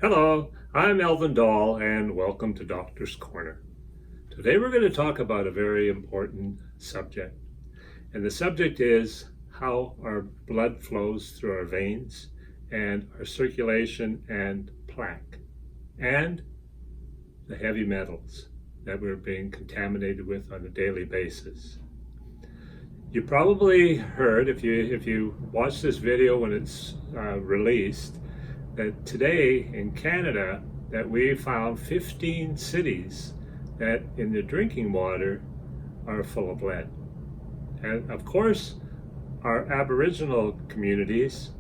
Hello, I'm Elvin Dahl, and welcome to Doctor's Corner. Today we're going to talk about a very important subject, and the subject is how our blood flows through our veins and our circulation and plaque, and the heavy metals that we're being contaminated with on a daily basis. You probably heard, if you watch this video when it's released, that today in Canada that we found 15 cities that in the drinking water are full of lead. And of course, our Aboriginal communities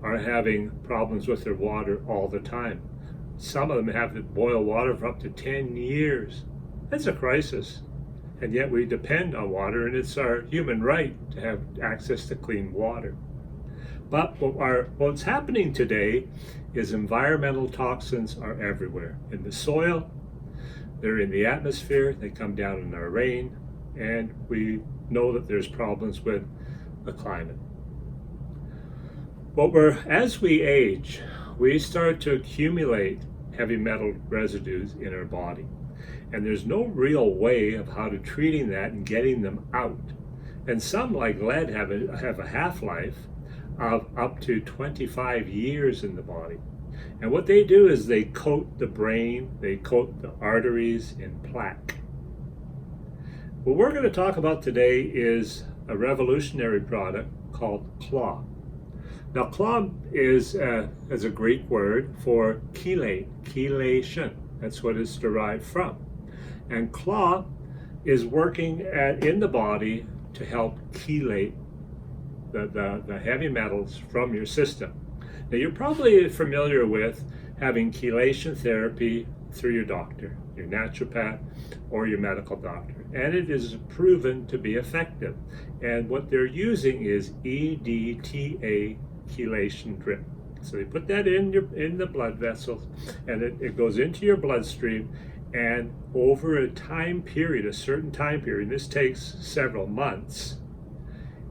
are having problems with their water all the time. Some of them have to boil water for up to 10 years. That's a crisis. And yet we depend on water, and it's our human right to have access to clean water. But what's happening today is environmental toxins are everywhere. In the soil, they're in the atmosphere, they come down in our rain, and we know that there's problems with the climate. As we age, we start to accumulate heavy metal residues in our body. And there's no real way of how to treating that and getting them out. And some, like lead, have a half-life of up to 25 years in the body. And what they do is they coat the brain, they coat the arteries in plaque. What we're going to talk about today is a revolutionary product called CLAW. Now, CLAW is a Greek word for chelate, chelation. That's what it's derived from. And CLAW is working in the body to help chelate the heavy metals from your system. Now, you're probably familiar with having chelation therapy through your doctor, your naturopath, or your medical doctor, and it is proven to be effective. And what they're using is EDTA chelation drip. So they put that in the blood vessels, and it goes into your bloodstream, and over a certain time period, this takes several months,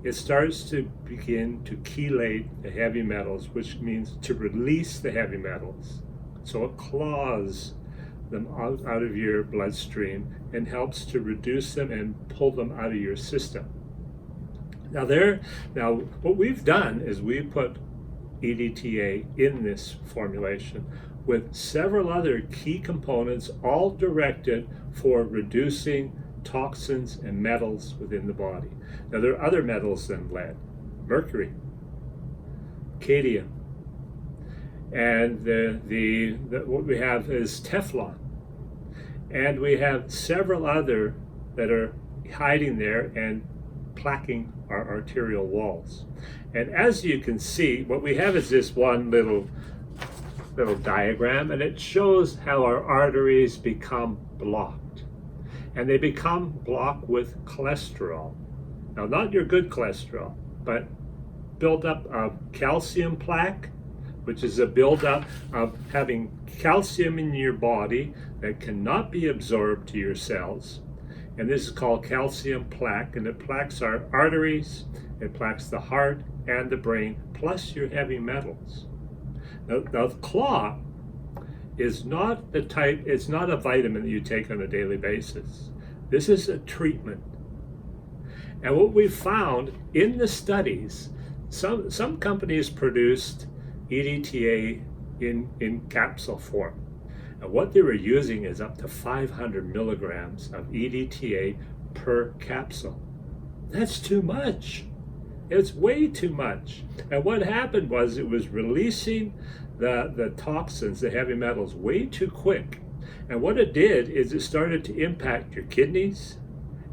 it starts to begin to chelate the heavy metals, which means to release the heavy metals. So it claws them out of your bloodstream and helps to reduce them and pull them out of your system. Now what we've done is we put EDTA in this formulation with several other key components, all directed for reducing toxins and metals within the body. Now, there are other metals than lead: mercury, cadmium, and what we have is Teflon, and we have several other that are hiding there and plaquing our arterial walls. And as you can see, what we have is this one little diagram, and it shows how our arteries become blocked. And they become blocked with cholesterol. Now, not your good cholesterol, but buildup of calcium plaque, which is a buildup of having calcium in your body that cannot be absorbed to your cells. And this is called calcium plaque, and it plaques our arteries, it plaques the heart and the brain, plus your heavy metals. Now CLAW is not it's not a vitamin that you take on a daily basis. This is a treatment. And what we found in the studies, some companies produced EDTA in capsule form. And what they were using is up to 500 milligrams of EDTA per capsule. That's too much. It's way too much. And what happened was it was releasing the toxins, the heavy metals, way too quick. And what it did is it started to impact your kidneys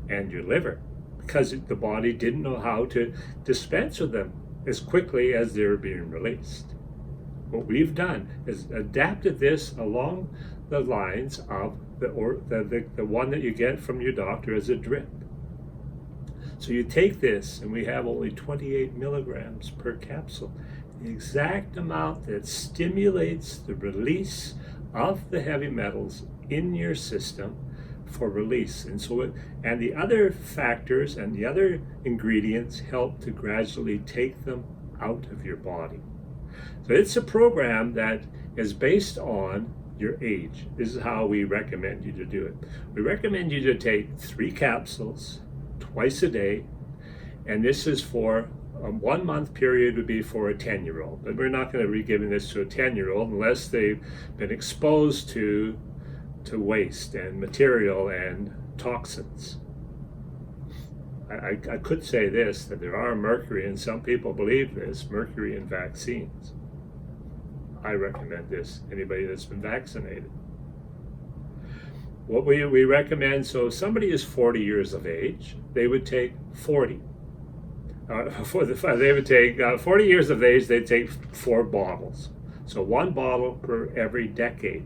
and your liver, because the body didn't know how to dispense with them as quickly as they were being released. What we've done is adapted this along the lines of the one that you get from your doctor as a drip. So you take this, and we have only 28 milligrams per capsule, the exact amount that stimulates the release of the heavy metals in your system for release. And the other factors and the other ingredients help to gradually take them out of your body. So it's a program that is based on your age. This is how we recommend you to do it. We recommend you to take 3 capsules twice a day, and this is for a 1 month period would be for a 10-year-old. But we're not going to be giving this to a 10-year-old unless they've been exposed to waste and material and toxins. I could say this, that there are mercury, and some people believe this, mercury in vaccines. I recommend this, anybody that's been vaccinated. What we recommend, so if somebody is 40 years of age, they would take 40. They would take 40 years of age, they'd take 4 bottles. So 1 bottle per every decade.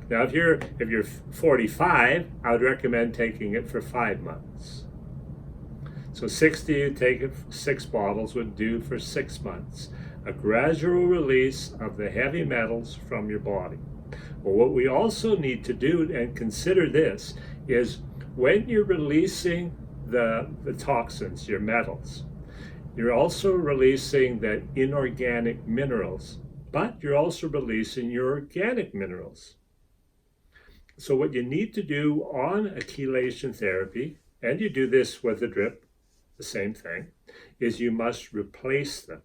Now, if you're 45, I would recommend taking it for 5 months. So 60, you take it, 6 bottles would do for 6 months. A gradual release of the heavy metals from your body. Well, what we also need to do, and consider this, is when you're releasing the toxins, your metals, you're also releasing the inorganic minerals, but you're also releasing your organic minerals. So what you need to do on a chelation therapy, and you do this with a drip, the same thing, is you must replace them.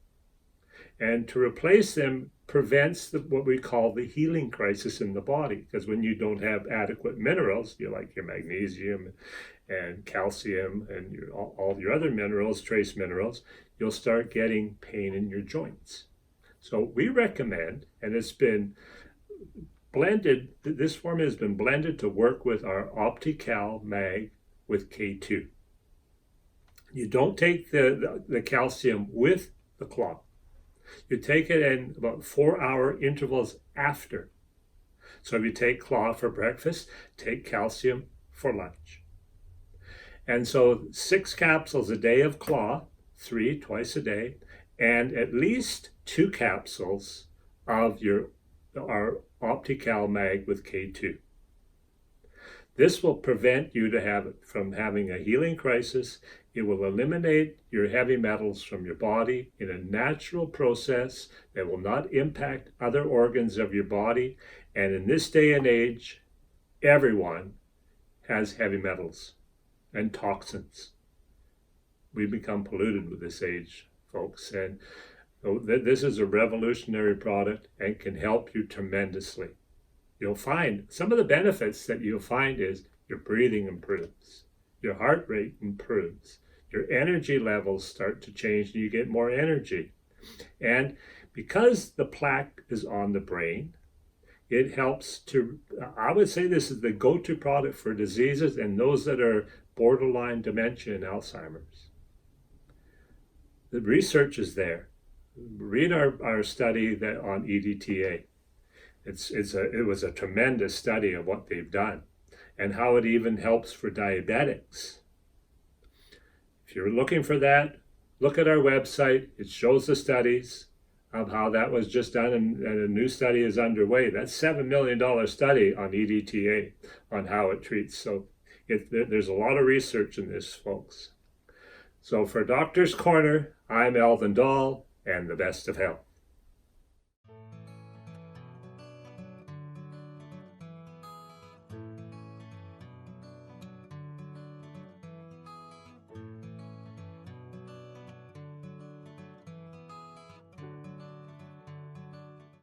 And to replace them prevents what we call the healing crisis in the body, because when you don't have adequate minerals, you like your magnesium and calcium and all your other minerals, trace minerals, you'll start getting pain in your joints. So we recommend, and it's been blended, this formula has been blended to work with our Optical Mag with K2. You don't take the calcium with the clot. You take it in about 4-hour intervals after. So if you take clot for breakfast, take calcium for lunch. And so 6 capsules a day of clot, 3 twice a day, and at least 2 capsules of our Optical Mag with K2. This will prevent you from having a healing crisis. It will eliminate your heavy metals from your body in a natural process that will not impact other organs of your body. And in this day and age, everyone has heavy metals and toxins. We become polluted with this age, folks. And this is a revolutionary product and can help you tremendously. You'll find some of the benefits that you'll find is your breathing improves, your heart rate improves, your energy levels start to change and you get more energy. And because the plaque is on the brain, it helps to, I would say this is the go-to product for diseases and those that are borderline dementia and Alzheimer's. The research is there. Read our study on EDTA. It was a tremendous study of what they've done and how it even helps for diabetics. If you're looking for that, look at our website. It shows the studies of how that was just done, and a new study is underway. That's $7 million study on EDTA, on how it treats. So there's a lot of research in this, folks. So for Doctor's Corner, I'm Alvin Dahl, and the best of health.